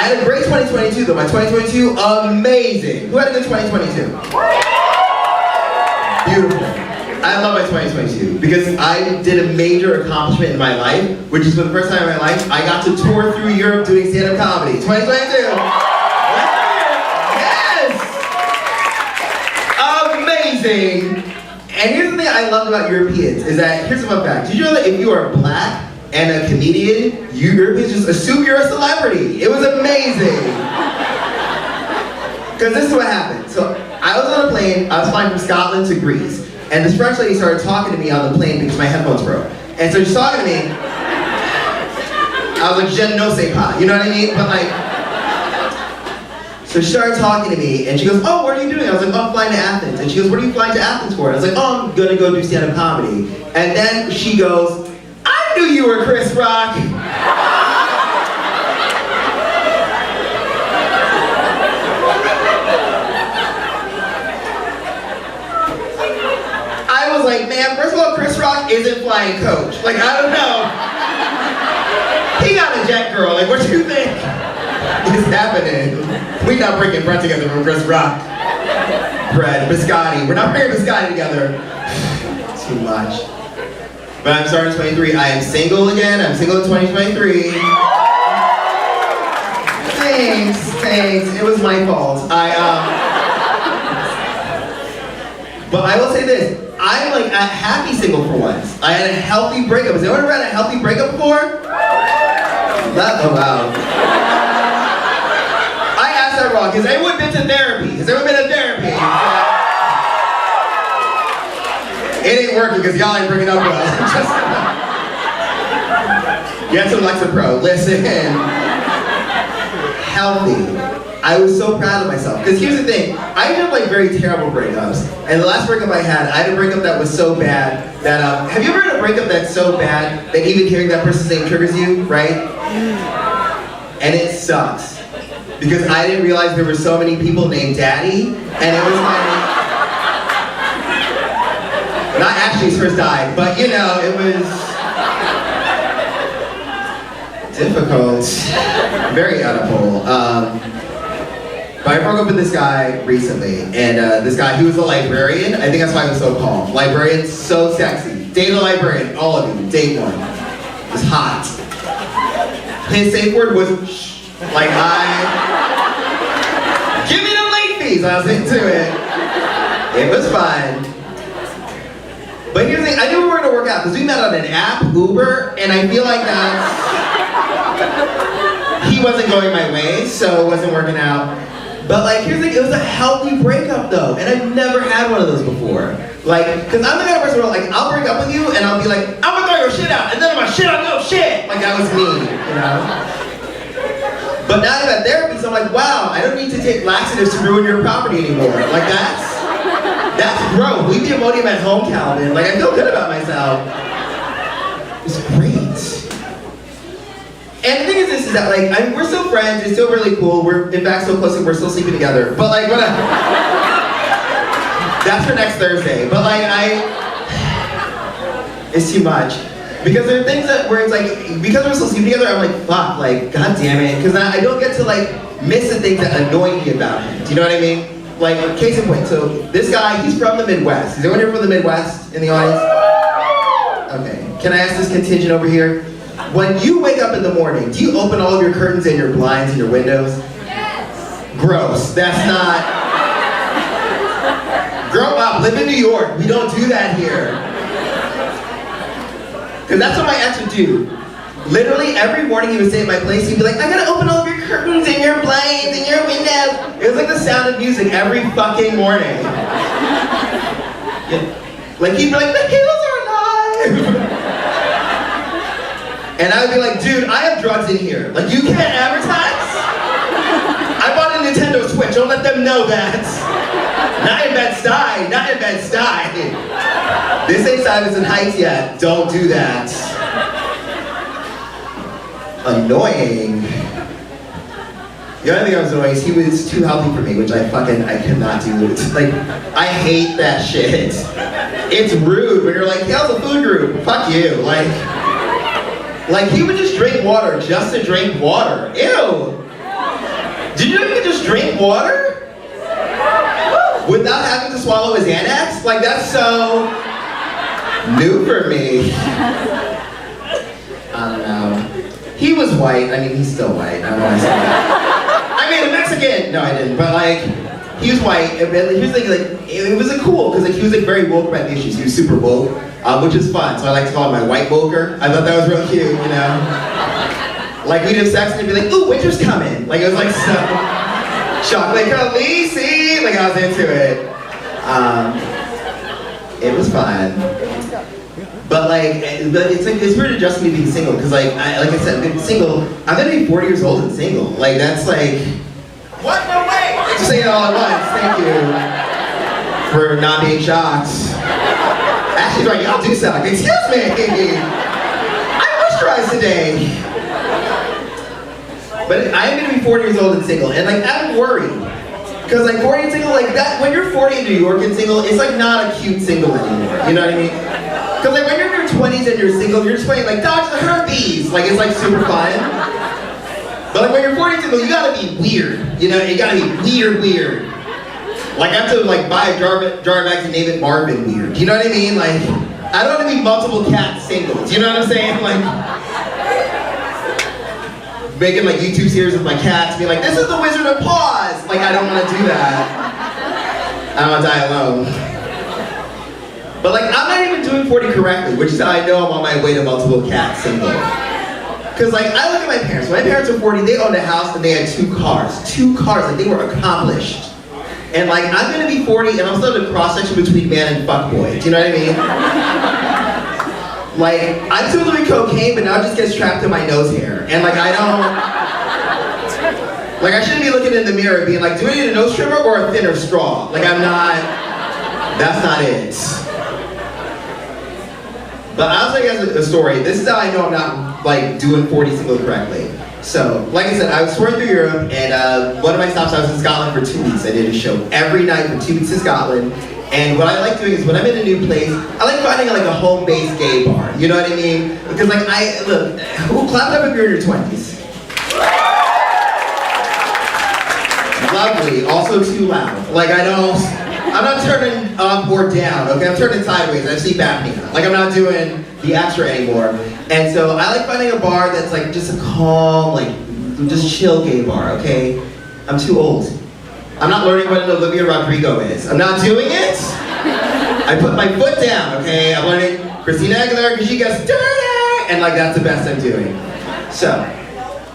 I had a great 2022 though. My 2022, amazing. Who had a good 2022? Beautiful. I love my 2022 because I did a major accomplishment in my life, which is for the first time in my life, I got to tour through Europe doing stand-up comedy. 2022. Yes! Amazing. And here's the thing I love about Europeans, is that, here's a fun fact. Did you know that if you are black and a comedian, Europeans just assume you're a celebrity? It was amazing. Because this is what happened. So I was on a plane, I was flying from Scotland to Greece, and this French lady started talking to me on the plane because my headphones broke. And so she's talking to me, I was like, je ne sais pas, you know what I mean? But like, so she started talking to me, and she goes, oh, what are you doing? I was like, oh, I'm flying to Athens. And she goes, what are you flying to Athens for? I was like, oh, I'm gonna go do stand-up comedy. And then she goes, I knew you were Chris Rock. I was like, man, first of all, Chris Rock isn't flying coach. Like, I don't know. He got a jet, girl. Like, what you think is happening? We not bringing bread together from Chris Rock. Bread, biscotti. We're not bringing biscotti together. Too much. But I'm starting 23. I am single again. I'm single in 2023. Thanks. It was my fault. But I will say this. I'm like a happy single for once. I had a healthy breakup. Has anyone ever had a healthy breakup before? Oh wow. I asked that wrong. Has anyone been to therapy? Has anyone been to therapy? It ain't working because y'all ain't bringing up well. Get some Lexapro. Listen. Healthy. I was so proud of myself. Because here's the thing. I have like very terrible breakups. And the last breakup I had a breakup that was so bad that, have you ever had a breakup that's so bad that even hearing that person's name triggers you, right? And it sucks. Because I didn't realize there were so many people named Daddy. And it was like, not Ashley's first died, but you know, it was difficult, very edible. But I broke up with this guy recently, and this guy, he was a librarian. I think that's why he was so calm. Librarian, so sexy. Date a librarian, all of you, date one. It was hot. His safe word was shh. Like give me them late fees. I was into it. It was fun. But here's the thing, I knew we were gonna work out because we met on an app, Uber, and I feel like he wasn't going my way, so it wasn't working out. But like, here's the thing, it was a healthy breakup though, and I've never had one of those before. Like, because I'm the kind of person where like, I'll break up with you and I'll be like, I'm gonna throw your shit out, and then I'm gonna shit on your shit. Like that was me, you know? But now I've had therapy, so I'm like, wow, I don't need to take laxatives to ruin your property anymore. Like that's growth. Leave the Imodium at home, Calvin. Like I feel good about myself. It's great. And the thing is this, is that like, we're still friends, it's still really cool, we're in fact so close that we're still sleeping together. But like, whatever. That's for next Thursday. But like, it's too much. Because there are things that where it's like, because we're still sleeping together, I'm like, fuck, like, god damn it. Because I don't get to like, miss the things that annoy me about him. Do you know what I mean? Like, case in point, so this guy, he's from the Midwest. Is anyone here from the Midwest in the audience? Okay, can I ask this contingent over here? When you wake up in the morning, do you open all of your curtains and your blinds and your windows? Yes. Gross, that's not... Grow up, live in New York. We don't do that here. Because that's what my ex would do. Literally every morning he would stay at my place, he'd be like, I gotta open all of your curtains and your blinds and your windows. It was like the sound of music every fucking morning. Yeah. Like he'd be like, the hills are alive. And I would be like, dude, I have drugs in here. Like you can't advertise? I bought a Nintendo Switch, don't let them know that. Not in Bed-Stuy, not in Bed-Stuy. This ain't Stuyvesant Heights yet, don't do that. Annoying. The other thing I was annoying is he was too healthy for me, which I could not do. Like, I hate that shit. It's rude when you're like, how's the food group? Fuck you. Like he would just drink water just to drink water. Ew. water? Without having to swallow his Xanax? Like, that's so new for me. I don't know. He was white. I mean, he's still white. I don't know why I said that. I made him Mexican! No, I didn't. But, like, he was white. And he was, like it was cool, because, like, he was, like, very woke about the issues. He was super woke, which is fun. So I like to call him my white woker. I thought that was real cute, you know? Like, we'd have sex and he'd be like, ooh, winter's coming. Like, it was, like, so... Chocolate Khaleesi! Like, I was into it. It was fun. But like, it's weird adjusting to being single, because like I said, being single, I'm gonna be 40 years old and single. Like, that's like... What? No way! Just saying it all at once, thank you. For not being shocked. Ashley's like, y'all do suck. Excuse me! I moisturized today. But I am gonna be 40 years old and single, and like, I'm worried. Because like 40 and single, like that, when you're 40 in New York and single, it's like not a cute single anymore, you know what I mean? Because like when you're in your 20s and you're single, you're just playing like, dodge the herpes! Like, it's like super fun. But like when you're 40 and single, you gotta be weird, you know? You gotta be weird. Like, I have to like buy a jar of eggs and name it Marvin weird, you know what I mean? Like, I don't want to be multiple cat singles, you know what I'm saying? Like, making like YouTube series with my cats, being like, this is the Wizard of Paws! Like, I don't want to do that. I don't want to die alone. But like, I'm not even doing 40 correctly, which is how I know I'm on my way to multiple cat single. Because like, I look at my parents. When my parents were 40, they owned a house and they had 2 cars. 2 cars, like they were accomplished. And like, I'm gonna be 40 and I'm still in a cross-section between man and fuckboy. Do you know what I mean? Like, I'm still doing cocaine, but now it just gets trapped in my nose hair. And like, I don't... Like, I shouldn't be looking in the mirror being like, do I need a nose trimmer or a thinner straw? Like, I'm not... That's not it. But I'll tell you guys a story. This is how I know I'm not, like, doing 40 single correctly. So, like I said, I was touring through Europe, and one of my stops, I was in Scotland for 2 weeks. I did a show every night for 2 weeks in Scotland. And what I like doing is when I'm in a new place, I like finding like a home-based gay bar. You know what I mean? Because like look, clap it up if you're in your 20s. Lovely, also too loud. Like I'm not turning up or down, okay? I'm turning sideways, I have sleep apnea. Like, I'm not doing the extra anymore. And so I like finding a bar that's like just a calm, like, just chill gay bar, okay? I'm too old. I'm not learning what an Olivia Rodrigo is. I'm not doing it. I put my foot down, okay? I'm learning Christina Aguilera because she gets dirty, and like that's the best I'm doing. So,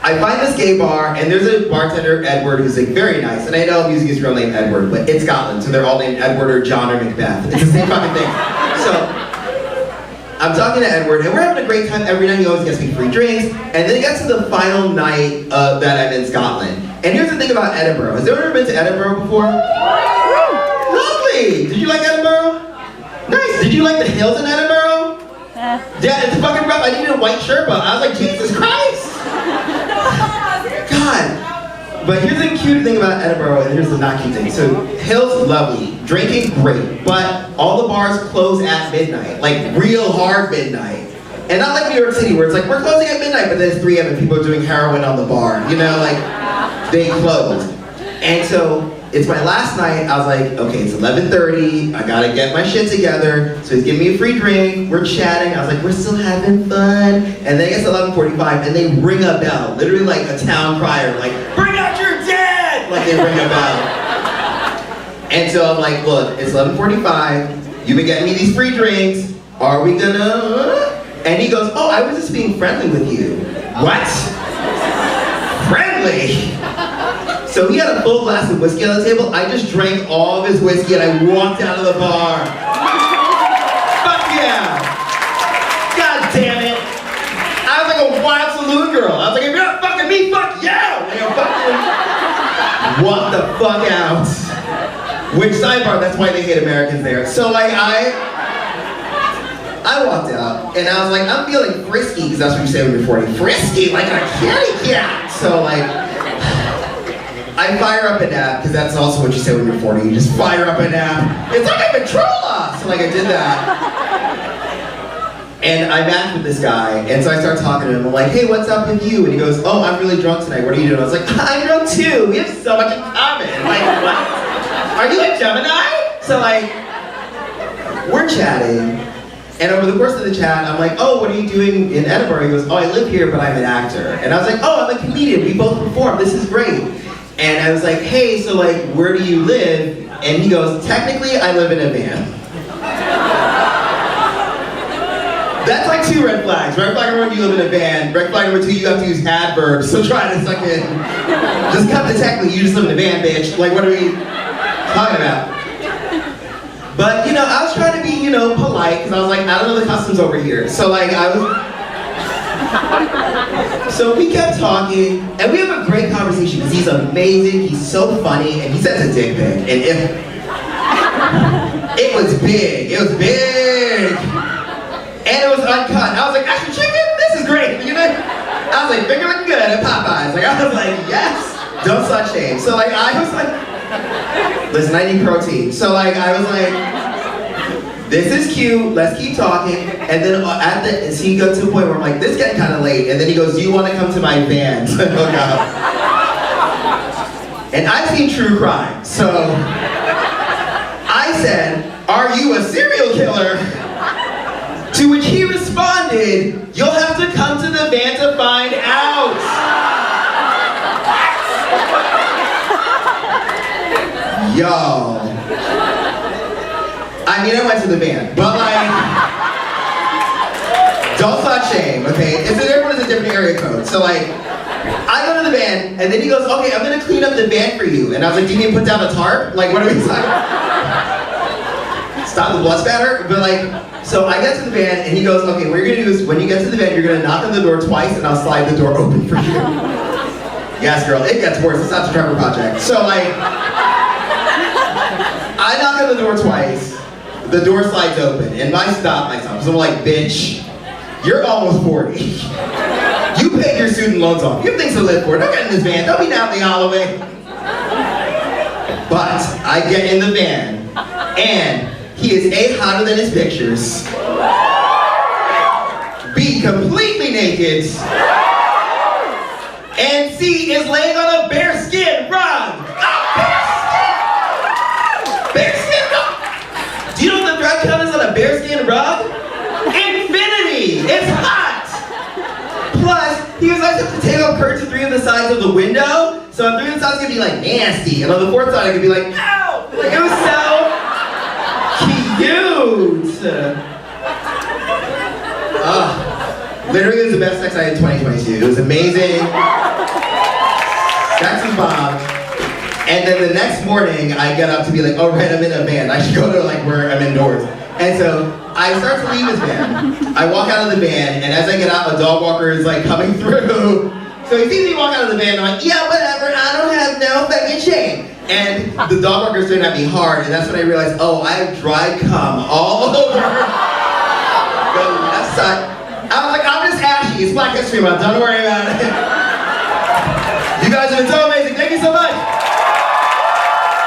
I find this gay bar, and there's a bartender, Edward, who's like very nice, and I know I'm using his real name, Edward, but it's Scotland, so they're all named Edward or John or Macbeth. It's the same fucking thing. So, I'm talking to Edward, and we're having a great time every night. He always gets me free drinks, and then it gets to the final night that I'm in Scotland. And here's the thing about Edinburgh. Has anyone ever been to Edinburgh before? Lovely! Did you like Edinburgh? Nice! Did you like the hills in Edinburgh? Yeah, it's fucking rough. I needed a white Sherpa. I was like, Jesus Christ! God. But here's the cute thing about Edinburgh, and here's the not cute thing. So, hills, lovely. Drinking, great. But all the bars close at midnight. Like, real hard midnight. And not like New York City, where it's like, we're closing at midnight, but then it's 3 a.m. and people are doing heroin on the bar. You know, like, they closed. And so, it's my last night. I was like, okay, it's 11:30. I gotta get my shit together. So he's giving me a free drink. We're chatting. I was like, we're still having fun. And then it gets 11:45, and they ring a bell. Literally like a town crier. Like, bring out your dead! Like, they ring a bell. And so I'm like, look, it's 11:45. You've been getting me these free drinks. Are we gonna... And he goes, oh, I was just being friendly with you. What? Friendly? So he had a full glass of whiskey on the table. I just drank all of his whiskey and I walked out of the bar. Fuck yeah! God damn it! I was like a wild saloon girl. I was like, if you're not fucking me, fuck you! Like, fucking walk the fuck out. Which sidebar, that's why they hate Americans there. So like I walked out and I was like, I'm feeling frisky, because that's what you say when you're 40. Frisky, like a kitty cat. So like, I fire up an app, because that's also what you say when you're 40. You just fire up an app. It's like a Petrola! So like I did that. And I matched with this guy, and so I start talking to him. I'm like, hey, what's up with you? And he goes, oh, I'm really drunk tonight. What are you doing? I was like, I'm drunk too. We have so much in common. Like, what? Are you a Gemini? So like, we're chatting, and over the course of the chat, I'm like, oh, what are you doing in Edinburgh? He goes, oh, I live here, but I'm an actor. And I was like, oh, I'm a comedian. We both perform. This is great. And I was like, hey, so like, where do you live? And he goes, technically, I live in a van. That's like 2 red flags. Red flag number 1, you live in a van. Red flag number 2, you have to use adverbs. So try to suck in. Just cut the technically, you just live in a van, bitch. Like, what are we talking about? But, you know, I was trying to be, you know, polite, because I was like, I don't know the customs over here. So, like, So we kept talking, and we have a great conversation, because he's amazing, he's so funny, and he sends a dick pic. And it was big. It was big. And it was uncut. I was like, extra chicken? This is great. You know? I was like, finger looking good at Popeyes. Like, I was like, yes, don't slut shame. So like, I was like, listen, I need protein. So like, I was like, this is cute, let's keep talking. And then so he got to a point where I'm like, this is getting kind of late. And then he goes, do you want to come to my van? So I hook up. And I've seen true crime. So I said, are you a serial killer? To which he responded, you'll have to come to the van to find out. Yo. I mean, I went to the van, but like, don't slut shame, okay? Everyone has a different area code. So like, I go to the van, and then he goes, okay, I'm gonna clean up the van for you. And I was like, do you need to put down a tarp? Like, what are we talking? Stop the blood spatter? But like, so I get to the van, and he goes, okay, what you're gonna do is, when you get to the van, you're gonna knock on the door twice, and I'll slide the door open for you. Yes, girl, it gets worse. It's not the Trevor Project. So like, I knock on the door twice, the door slides open, and I stop myself, because I'm like, bitch, you're almost 40. You paid your student loans off. You have things to live for. Don't get in this van. Don't be down the hallway. But I get in the van, and he is A, hotter than his pictures, B, completely naked, and C, is laying on a bearskin rug. Bearskin rug? Do you know what the thread count is on a bearskin rug? Infinity! It's hot! Plus, he was like, have to take off curtains to 3 of the sides of the window, so on 3 of the sides it's gonna be like nasty, and on the 4th side it could be like, ow! Like, it was so cute! Literally, it was the best sex I had in 2022. It was amazing. Sex was bomb. And then the next morning, I get up to be like, oh right, I'm in a van. I should go to like where I'm indoors. And so I start to leave his van. I walk out of the van, and as I get out, a dog walker is like coming through. So he sees me walk out of the van, and I'm like, yeah, whatever, I don't have no fucking shame. And the dog walker's staring at me hard, and that's when I realized, oh, I have dry cum all over the left side. I was like, I'm just ashy. It's Black History Month. Don't worry about it. You guys have been so